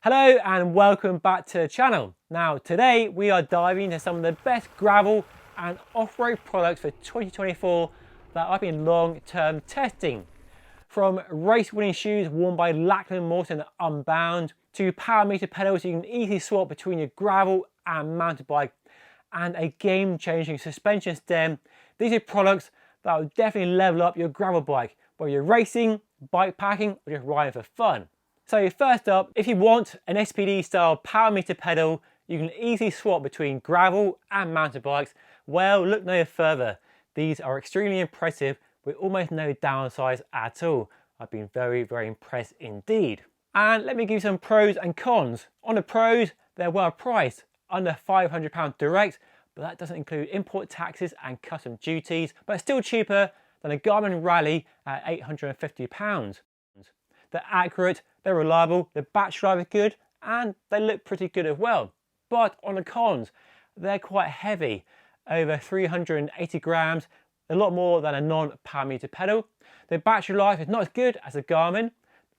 Hello and welcome back to the channel. Now today we are diving into some of the best gravel and off-road products for 2024 that I've been long-term testing. From race-winning shoes worn by Lachlan Morton Unbound to power meter pedals you can easily swap between your gravel and mountain bike, and a game-changing suspension stem. These are products that will definitely level up your gravel bike, whether you're racing, bike packing or just riding for fun. So first up, if you want an SPD style power meter pedal you can easily swap between gravel and mountain bikes, well, look no further. These are extremely impressive with almost no downsides at all. I've been very impressed indeed. And let me give you some pros and cons. On the pros, they're well priced, under £500 direct, but that doesn't include import taxes and custom duties, but still cheaper than a Garmin Rally at £850. They're accurate, they're reliable, the battery life is good, and they look pretty good as well. But on the cons, they're quite heavy, over 380 grams, a lot more than a non-power meter pedal. The battery life is not as good as a Garmin.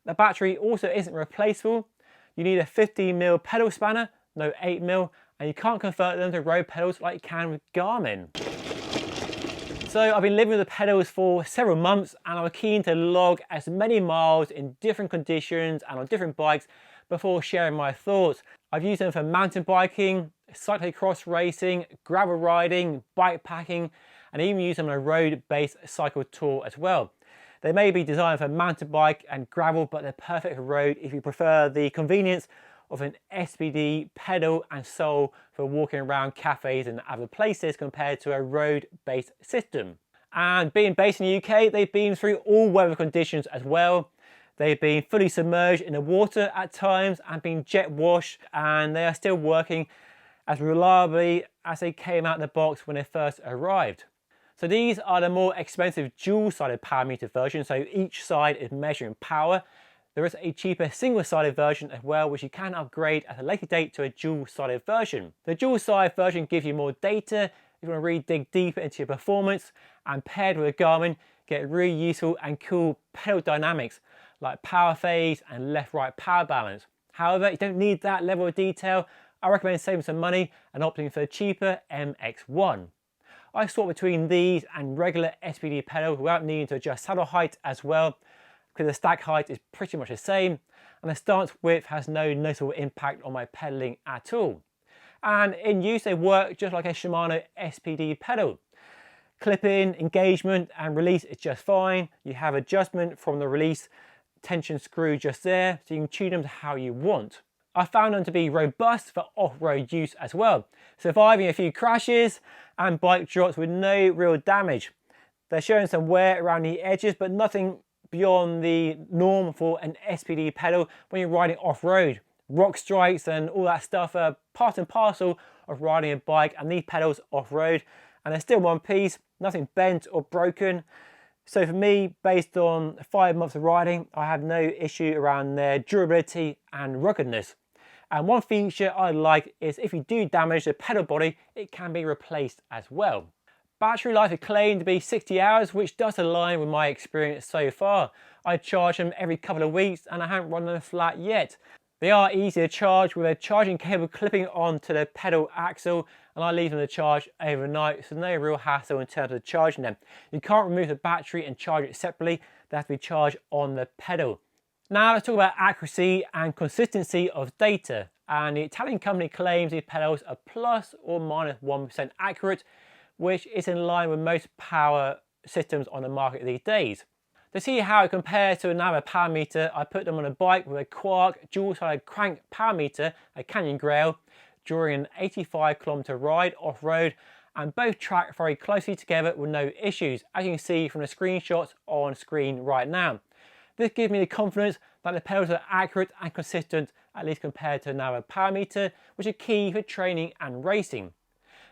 The battery also isn't replaceable. You need a 15mm pedal spanner, no 8mm, and you can't convert them to road pedals like you can with Garmin. So I've been living with the pedals for several months and I was keen to log as many miles in different conditions and on different bikes before sharing my thoughts. I've used them for mountain biking, cyclocross racing, gravel riding, bike packing, and even used them on a road-based cycle tour as well. They may be designed for mountain bike and gravel, but they're perfect for road if you prefer the convenience of an SPD pedal and sole for walking around cafes and other places compared to a road-based system. And being based in the UK, they've been through all weather conditions as well. They've been fully submerged in the water at times and been jet washed, and they are still working as reliably as they came out of the box when they first arrived. So these are the more expensive dual-sided power meter version, so each side is measuring power. There is a cheaper single-sided version as well, which you can upgrade at a later date to a dual-sided version. The dual-sided version gives you more data if you want to really dig deeper into your performance, and paired with a Garmin, get really useful and cool pedal dynamics like power phase and left-right power balance. However, you don't need that level of detail. I recommend saving some money and opting for the cheaper MX1. I swap between these and regular SPD pedals without needing to adjust saddle height as well, because the stack height is pretty much the same and the stance width has no noticeable impact on my pedaling at all. And in use they work just like a Shimano SPD pedal. Clip-in, engagement and release is just fine. You have adjustment from the release tension screw just there, so you can tune them to how you want. I found them to be robust for off-road use as well, surviving a few crashes and bike drops with no real damage. They're showing some wear around the edges, but nothing beyond the norm for an SPD pedal when you're riding off-road. Rock strikes and all that stuff are part and parcel of riding a bike, and these pedals off-road, and they're still one piece, nothing bent or broken. So for me, based on 5 months of riding, I have no issue around their durability and ruggedness. And one feature I like is if you do damage the pedal body, it can be replaced as well. Battery life is claimed to be 60 hours, which does align with my experience so far. I charge them every couple of weeks and I haven't run them flat yet. They are easy to charge with a charging cable clipping onto the pedal axle, and I leave them to charge overnight, so no real hassle in terms of charging them. You can't remove the battery and charge it separately, they have to be charged on the pedal. Now let's talk about accuracy and consistency of data. And the Italian company claims these pedals are plus or minus 1% accurate, which is in line with most power systems on the market these days. To see how it compares to another power meter, I put them on a bike with a Quark dual-sided crank power meter, a Canyon Grail, during an 85km ride off-road, and both track very closely together with no issues, as you can see from the screenshots on screen right now. This gives me the confidence that the pedals are accurate and consistent, at least compared to another power meter, which is key for training and racing.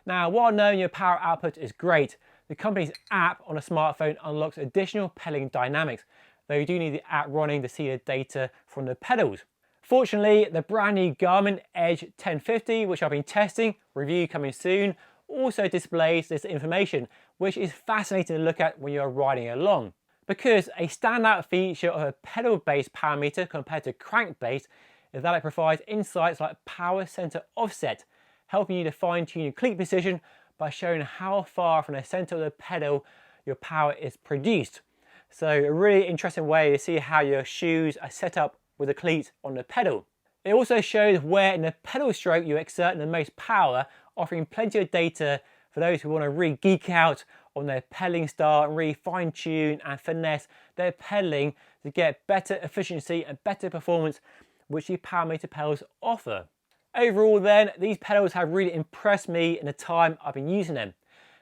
Now, while knowing your power output is great, the company's app on a smartphone unlocks additional pedaling dynamics, though you do need the app running to see the data from the pedals. Fortunately, the brand new Garmin Edge 1050, which I've been testing, review coming soon, also displays this information, which is fascinating to look at when you're riding along. Because a standout feature of a pedal-based power meter compared to crank-based is that it provides insights like power center offset, helping you to fine-tune your cleat position by showing how far from the center of the pedal your power is produced. So a really interesting way to see how your shoes are set up with the cleats on the pedal. It also shows where in the pedal stroke you exert the most power, offering plenty of data for those who want to really geek out on their pedaling style and really fine-tune and finesse their pedaling to get better efficiency and better performance, which the Power Meter pedals offer. Overall then, these pedals have really impressed me in the time I've been using them.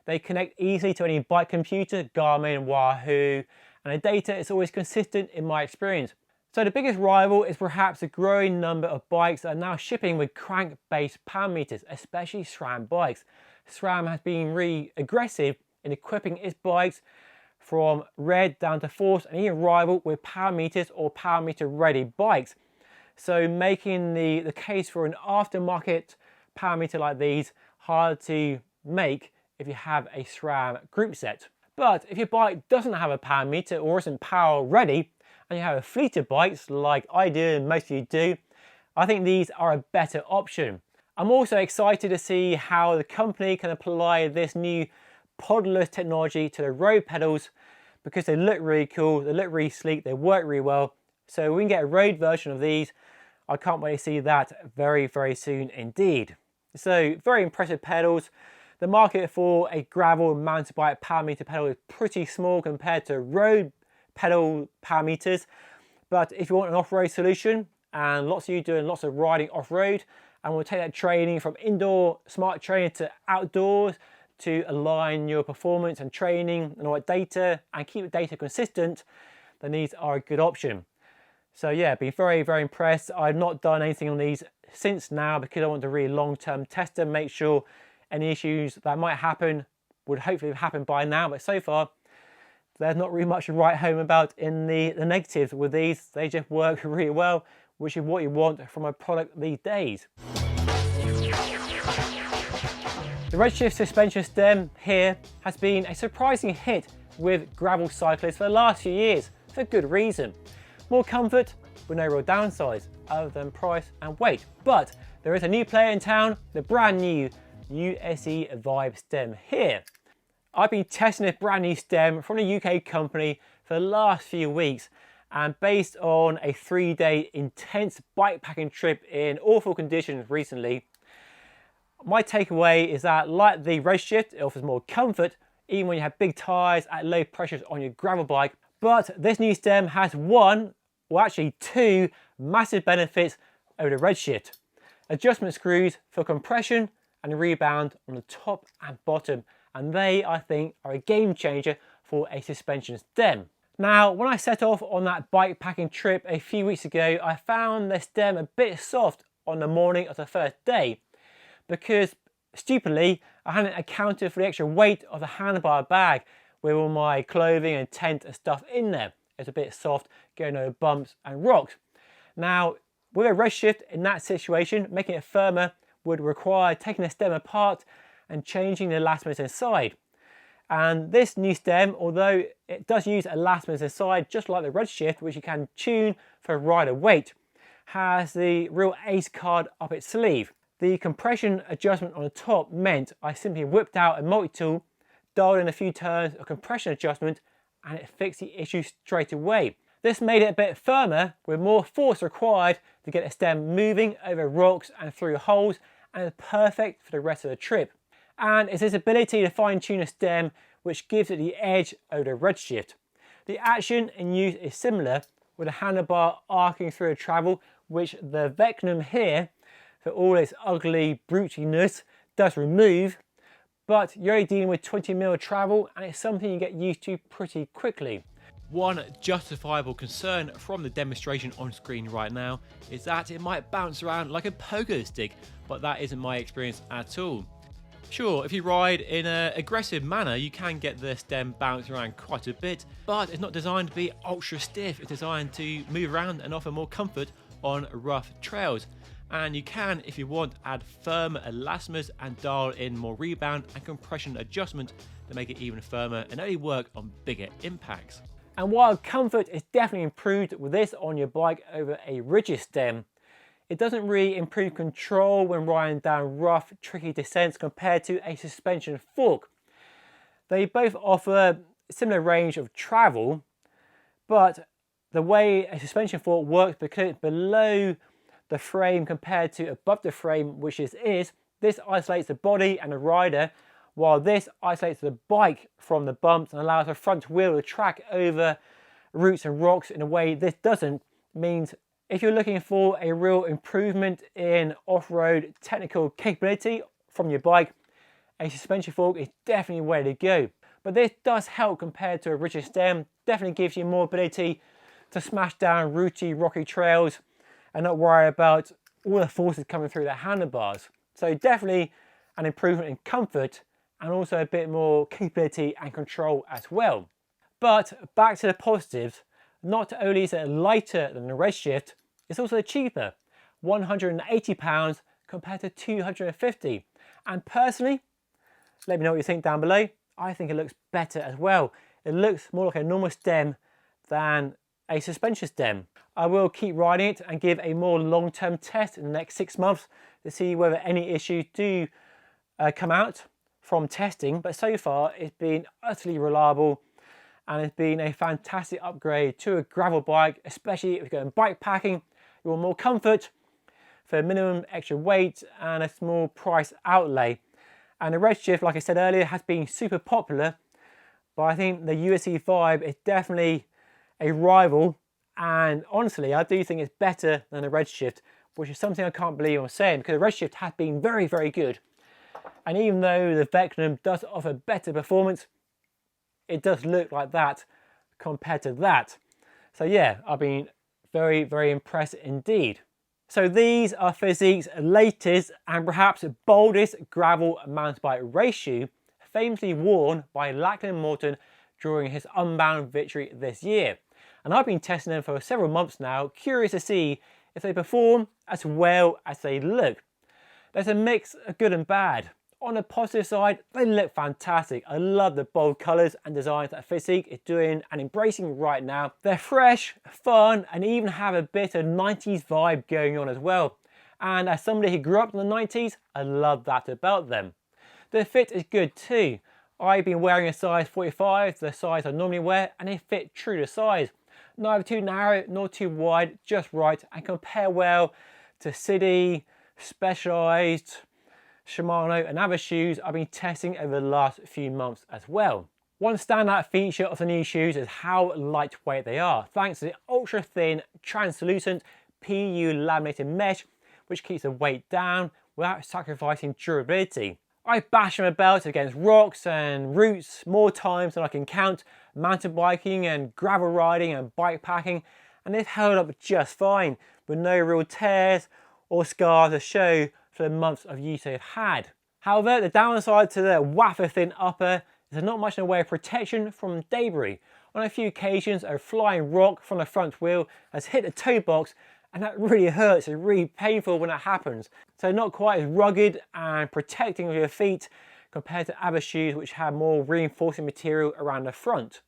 They connect easily to any bike computer, Garmin, Wahoo, and the data is always consistent in my experience. So the biggest rival is perhaps the growing number of bikes that are now shipping with crank-based power meters, especially SRAM bikes. SRAM has been really aggressive in equipping its bikes from red down to force and even rival with power meters or power meter ready bikes. So making the case for an aftermarket power meter like these hard to make if you have a SRAM group set. But if your bike doesn't have a power meter or isn't power ready, and you have a fleet of bikes like I do and most of you do, I think these are a better option. I'm also excited to see how the company can apply this new podless technology to the road pedals, because they look really cool, they look really sleek, they work really well. So we can get a road version of these. I can't wait to see that very, very soon indeed. So very impressive pedals. The market for a gravel mountain bike power meter pedal is pretty small compared to road pedal power meters. But if you want an off-road solution, and lots of you doing lots of riding off-road, and we'll take that training from indoor smart training to outdoors to align your performance and training and all that data and keep the data consistent, then these are a good option. So yeah, been very, very impressed. I've not done anything on these since now because I want to really long-term test them, make sure any issues that might happen would hopefully have happened by now. But so far, there's not really much to write home about in the negatives with these. They just work really well, which is what you want from a product these days. The Redshift suspension stem here has been a surprising hit with gravel cyclists for the last few years, for good reason. More comfort with no real downsides other than price and weight. But there is a new player in town, the brand new USE Vybe stem here. I've been testing this brand new stem from a UK company for the last few weeks, and based on a 3-day intense bikepacking trip in awful conditions recently, my takeaway is that, like the Redshift, it offers more comfort even when you have big tyres at low pressures on your gravel bike. But this new stem has one, or actually two, massive benefits over the Redshift. Adjustment screws for compression and rebound on the top and bottom, and they, I think, are a game changer for a suspension stem. Now, when I set off on that bikepacking trip a few weeks ago, I found the stem a bit soft on the morning of the first day, because stupidly I hadn't accounted for the extra weight of the handlebar bag with all my clothing and tent and stuff in there. It's a bit soft, going over bumps and rocks. Now, with a Redshift in that situation, making it firmer would require taking the stem apart and changing the elastomers inside. And this new stem, although it does use elastomers inside, just like the Redshift, which you can tune for rider weight, has the real ace card up its sleeve. The compression adjustment on the top meant I simply whipped out a multi-tool, dialed in a few turns of compression adjustment, and it fixed the issue straight away. This made it a bit firmer with more force required to get the stem moving over rocks and through holes, and is perfect for the rest of the trip. And it's this ability to fine-tune a stem which gives it the edge over the Redshift. The action in use is similar, with a handlebar arcing through a travel, which the Vecnum here, for all its ugly brutiness, does remove, but you're only dealing with 20mm travel, and it's something you get used to pretty quickly. One justifiable concern from the demonstration on screen right now is that it might bounce around like a pogo stick, but that isn't my experience at all. Sure, if you ride in an aggressive manner, you can get the stem bouncing around quite a bit, but it's not designed to be ultra stiff. It's designed to move around and offer more comfort on rough trails. And you can, if you want, add firmer elastomers and dial in more rebound and compression adjustment to make it even firmer and only work on bigger impacts. And while comfort is definitely improved with this on your bike over a rigid stem, it doesn't really improve control when riding down rough, tricky descents compared to a suspension fork. They both offer a similar range of travel, but the way a suspension fork works, because it's below the frame compared to above the frame, which is, this isolates the body and the rider, while this isolates the bike from the bumps and allows the front wheel to track over roots and rocks in a way this doesn't. Means if you're looking for a real improvement in off-road technical capability from your bike, a suspension fork is definitely the way to go. But this does help compared to a rigid stem, definitely gives you more ability to smash down rooty, rocky trails and not worry about all the forces coming through the handlebars. So definitely an improvement in comfort and also a bit more capability and control as well. But back to the positives, not only is it lighter than the Redshift, it's also cheaper, £180 compared to £250. And personally, let me know what you think down below. I think it looks better as well. It looks more like a normal stem than a suspension stem. I will keep riding it and give a more long-term test in the next 6 months to see whether any issues do come out from testing. But so far, it's been utterly reliable and it's been a fantastic upgrade to a gravel bike, especially if you're going bike packing. You want more comfort for minimum extra weight and a small price outlay. And the Redshift, like I said earlier, has been super popular, but I think the USC Vybe is definitely a rival, and honestly I do think it's better than the Redshift, which is something I can't believe I'm saying, because the Redshift has been very, very good. And even though the Vectrum does offer better performance, it does look like that compared to that. So yeah, I've been very, very impressed indeed. So these are Fizik's latest and perhaps boldest gravel mountain bike race shoe, famously worn by Lachlan Morton during his Unbound victory this year. And I've been testing them for several months now, curious to see if they perform as well as they look. There's a mix of good and bad. On the positive side, they look fantastic. I love the bold colours and designs that Fizik is doing and embracing right now. They're fresh, fun, and even have a bit of 90s vibe going on as well. And as somebody who grew up in the 90s, I love that about them. The fit is good too. I've been wearing a size 45, the size I normally wear, and they fit true to size. Neither too narrow nor too wide, just right, and compare well to City, Specialized, Shimano and other shoes I've been testing over the last few months as well. One standout feature of the new shoes is how lightweight they are, thanks to the ultra thin, translucent PU laminated mesh, which keeps the weight down without sacrificing durability. I bash them about against rocks and roots more times than I can count, mountain biking and gravel riding and bike packing, and they've held up just fine with no real tears or scars to show for the months of use they've had. However, the downside to the wafer thin upper is there's not much in the way of protection from debris. On a few occasions, a flying rock from the front wheel has hit the toe box, and that really hurts. It's really painful when that happens. So not quite as rugged and protecting of your feet compared to other shoes which have more reinforcing material around the front.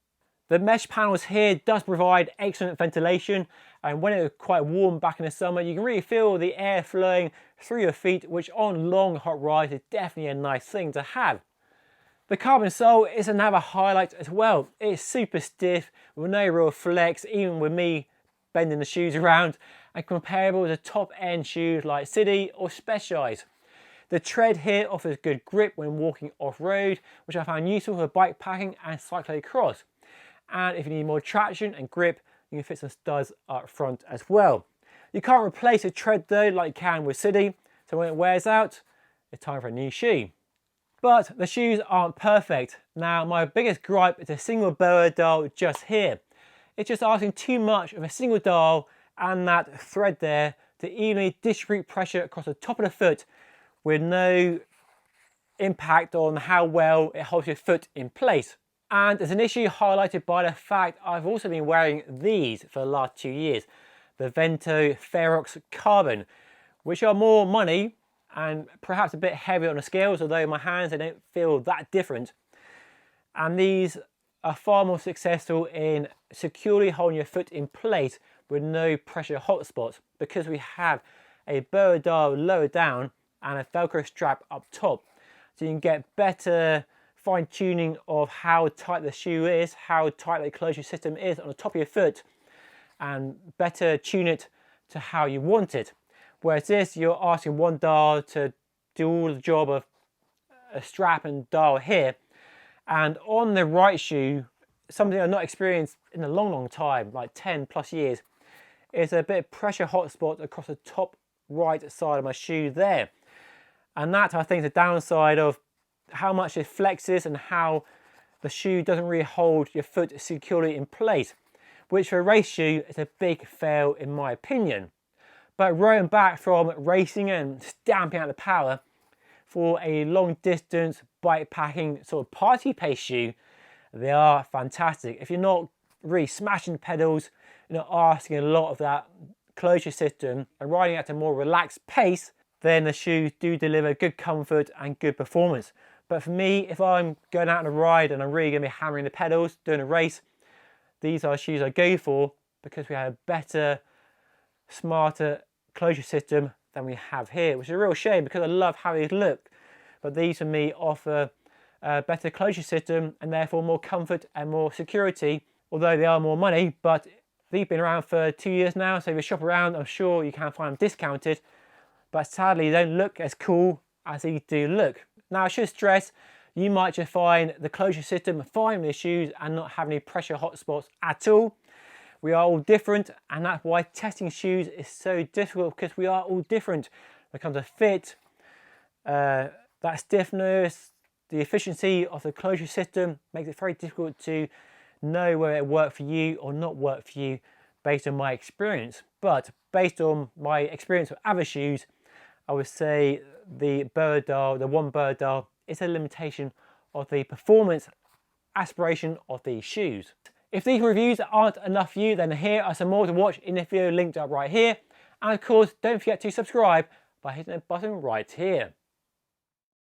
The mesh panels here does provide excellent ventilation, and when it's quite warm back in the summer, you can really feel the air flowing through your feet, which on long hot rides is definitely a nice thing to have. The carbon sole is another highlight as well. It's super stiff with no real flex, even with me bending the shoes around, and comparable to top end shoes like City or Specialized. The tread here offers good grip when walking off-road, which I found useful for bike packing and cyclocross. And if you need more traction and grip, you can fit some studs up front as well. You can't replace a tread though like you can with City, so when it wears out, it's time for a new shoe. But the shoes aren't perfect. Now, my biggest gripe is a single boa dial just here. It's just asking too much of a single dial and that thread there to evenly distribute pressure across the top of the foot with no impact on how well it holds your foot in place. And there's an issue highlighted by the fact I've also been wearing these for the last 2 years, the Vento Ferox Carbon, which are more money and perhaps a bit heavier on the scales, although in my hands they don't feel that different. And these are far more successful in securely holding your foot in place with no pressure hotspots, because we have a burr dial lower down and a Velcro strap up top. So you can get better fine tuning of how tight the shoe is, how tight the closure system is on the top of your foot, and better tune it to how you want it. Whereas this, you're asking one dial to do all the job of a strap and dial here. And on the right shoe, something I've not experienced in a long time, like 10 plus years, is a bit of pressure hotspot across the top right side of my shoe there. And that, I think, is the downside of how much it flexes and how the shoe doesn't really hold your foot securely in place, which for a race shoe is a big fail in my opinion. But rolling back from racing and stamping out the power, for a long distance bike packing sort of party pace shoe, they are fantastic. If you're not really smashing pedals, you're not asking a lot of that closure system and riding at a more relaxed pace, then the shoes do deliver good comfort and good performance. But for me, if I'm going out on a ride and I'm really going to be hammering the pedals, doing a race, these are shoes I go for because we have a better, smarter closure system than we have here, which is a real shame because I love how these look. But these for me offer a better closure system and therefore more comfort and more security, although they are more money. But these have been around for 2 years now, so if you shop around, I'm sure you can find them discounted. But sadly, they don't look as cool as these do look. Now, I should stress, you might just find the closure system fine with your shoes and not have any pressure hotspots at all. We are all different, and that's why testing shoes is so difficult, because we are all different when it comes to fit, that stiffness, the efficiency of the closure system makes it very difficult to know whether it worked for you or not work for you based on my experience. But based on my experience with other shoes, I would say the burr dial, the one burr dial, is a limitation of the performance aspiration of these shoes. If these reviews aren't enough for you, then here are some more to watch in the video linked up right here. And of course, don't forget to subscribe by hitting the button right here.